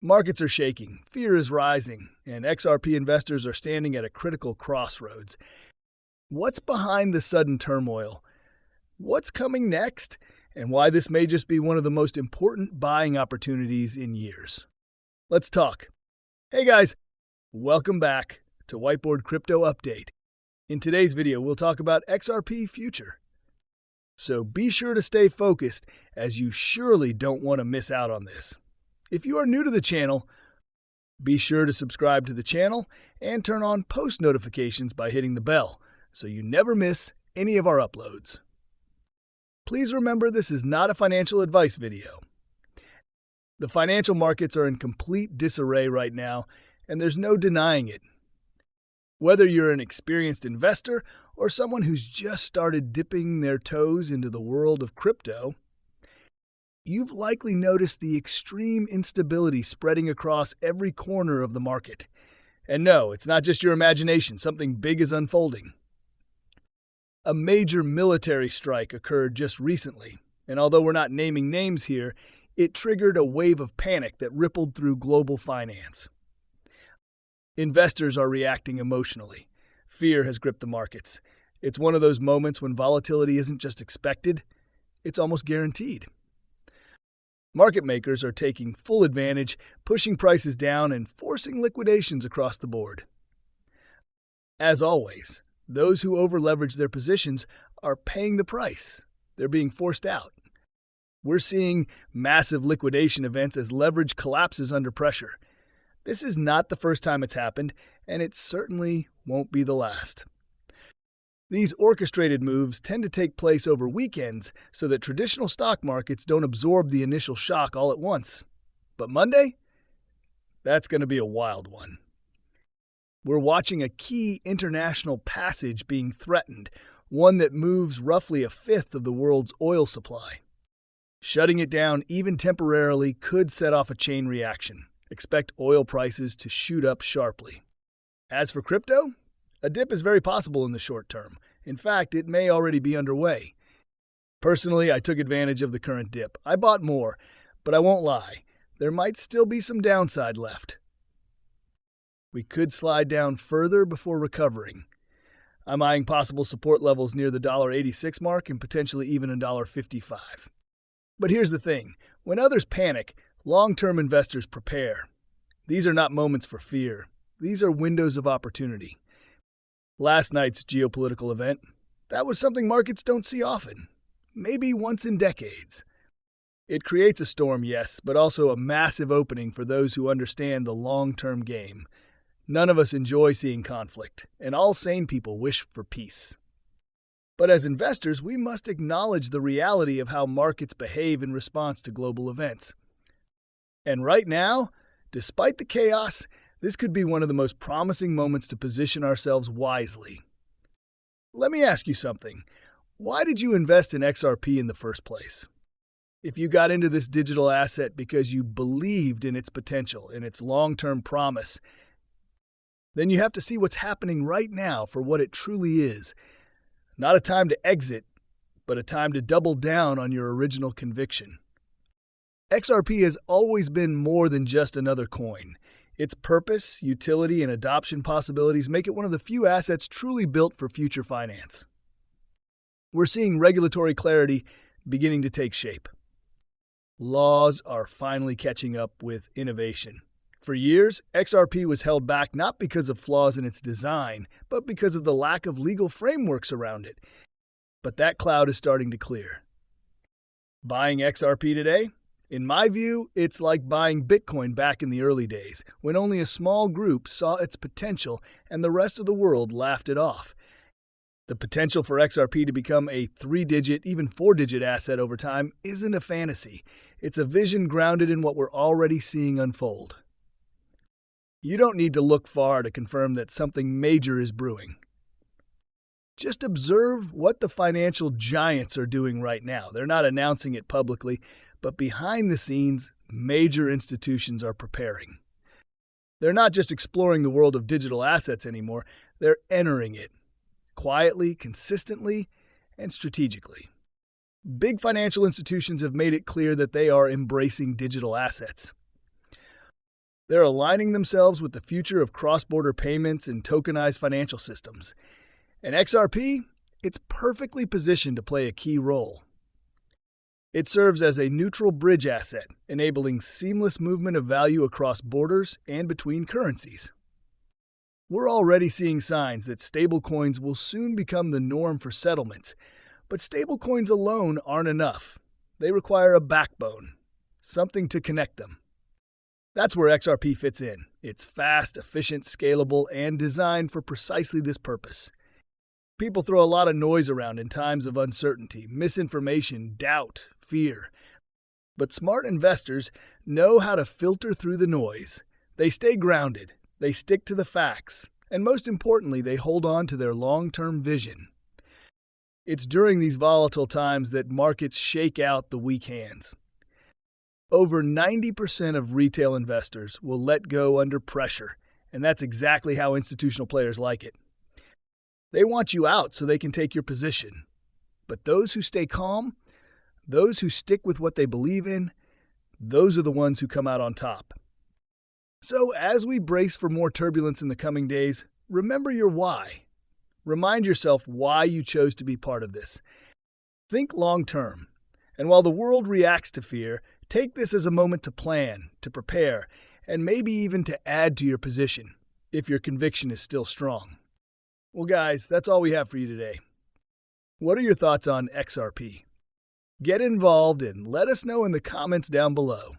Markets are shaking, fear is rising, and XRP investors are standing at a critical crossroads. What's behind the sudden turmoil? What's coming next? And why this may just be one of the most important buying opportunities in years. Let's talk. Hey guys, welcome back to Whiteboard Crypto Update. In today's video, we'll talk about XRP Future. So be sure to stay focused, as you surely don't want to miss out on this. If you are new to the channel, be sure to subscribe to the channel and turn on post notifications by hitting the bell so you never miss any of our uploads. Please remember, this is not a financial advice video. The financial markets are in complete disarray right now, and there's no denying it. Whether you're an experienced investor or someone who's just started dipping their toes into the world of crypto, you've likely noticed the extreme instability spreading across every corner of the market. And no, it's not just your imagination. Something big is unfolding. A major military strike occurred just recently, and although we're not naming names here, it triggered a wave of panic that rippled through global finance. Investors are reacting emotionally. Fear has gripped the markets. It's one of those moments when volatility isn't just expected, it's almost guaranteed. Market makers are taking full advantage, pushing prices down and forcing liquidations across the board. As always, those who over-leverage their positions are paying the price. They're being forced out. We're seeing massive liquidation events as leverage collapses under pressure. This is not the first time it's happened, and it certainly won't be the last. These orchestrated moves tend to take place over weekends so that traditional stock markets don't absorb the initial shock all at once. But Monday? That's going to be a wild one. We're watching a key international passage being threatened, one that moves roughly a fifth of the world's oil supply. Shutting it down, even temporarily, could set off a chain reaction. Expect oil prices to shoot up sharply. As for crypto, a dip is very possible in the short term. In fact, it may already be underway. Personally, I took advantage of the current dip. I bought more, but I won't lie, there might still be some downside left. We could slide down further before recovering. I'm eyeing possible support levels near the $1.86 mark and potentially even $1.55. But here's the thing, when others panic, long-term investors prepare. These are not moments for fear. These are windows of opportunity. Last night's geopolitical event, that was something markets don't see often, maybe once in decades. It creates a storm, yes, but also a massive opening for those who understand the long-term game. None of us enjoy seeing conflict, and all sane people wish for peace. But as investors, we must acknowledge the reality of how markets behave in response to global events. And right now, despite the chaos, this could be one of the most promising moments to position ourselves wisely. Let me ask you something. Why did you invest in XRP in the first place? If you got into this digital asset because you believed in its potential, in its long-term promise, then you have to see what's happening right now for what it truly is. Not a time to exit, but a time to double down on your original conviction. XRP has always been more than just another coin. Its purpose, utility, and adoption possibilities make it one of the few assets truly built for future finance. We're seeing regulatory clarity beginning to take shape. Laws are finally catching up with innovation. For years, XRP was held back not because of flaws in its design, but because of the lack of legal frameworks around it. But that cloud is starting to clear. Buying XRP today? In my view, it's like buying Bitcoin back in the early days, when only a small group saw its potential and the rest of the world laughed it off. The potential for XRP to become a 3-digit, even 4-digit asset over time isn't a fantasy. It's a vision grounded in what we're already seeing unfold. You don't need to look far to confirm that something major is brewing. Just observe what the financial giants are doing right now. They're not announcing it publicly, but behind the scenes, major institutions are preparing. They're not just exploring the world of digital assets anymore, they're entering it, quietly, consistently, and strategically. Big financial institutions have made it clear that they are embracing digital assets. They're aligning themselves with the future of cross-border payments and tokenized financial systems. And XRP, it's perfectly positioned to play a key role. It serves as a neutral bridge asset, enabling seamless movement of value across borders and between currencies. We're already seeing signs that stablecoins will soon become the norm for settlements, but stablecoins alone aren't enough. They require a backbone, something to connect them. That's where XRP fits in. It's fast, efficient, scalable, and designed for precisely this purpose. People throw a lot of noise around in times of uncertainty, misinformation, doubt, fear. But smart investors know how to filter through the noise. They stay grounded, they stick to the facts, and most importantly, they hold on to their long-term vision. It's during these volatile times that markets shake out the weak hands. Over 90% of retail investors will let go under pressure, and that's exactly how institutional players like it. They want you out so they can take your position. But those who stay calm, those who stick with what they believe in, those are the ones who come out on top. So as we brace for more turbulence in the coming days, remember your why. Remind yourself why you chose to be part of this. Think long term. And while the world reacts to fear, take this as a moment to plan, to prepare, and maybe even to add to your position, if your conviction is still strong. Well, guys, that's all we have for you today. What are your thoughts on XRP? Get involved and let us know in the comments down below.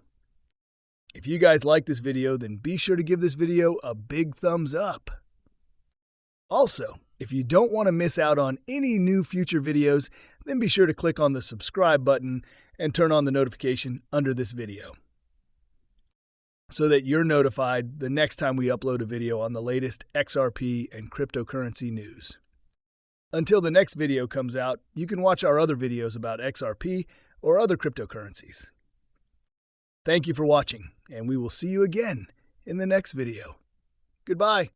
If you guys like this video, then be sure to give this video a big thumbs up. Also, if you don't want to miss out on any new future videos, then be sure to click on the subscribe button and turn on the notification under this video, so that you're notified the next time we upload a video on the latest XRP and cryptocurrency news. Until the next video comes out, you can watch our other videos about XRP or other cryptocurrencies. Thank you for watching, and we will see you again in the next video. Goodbye.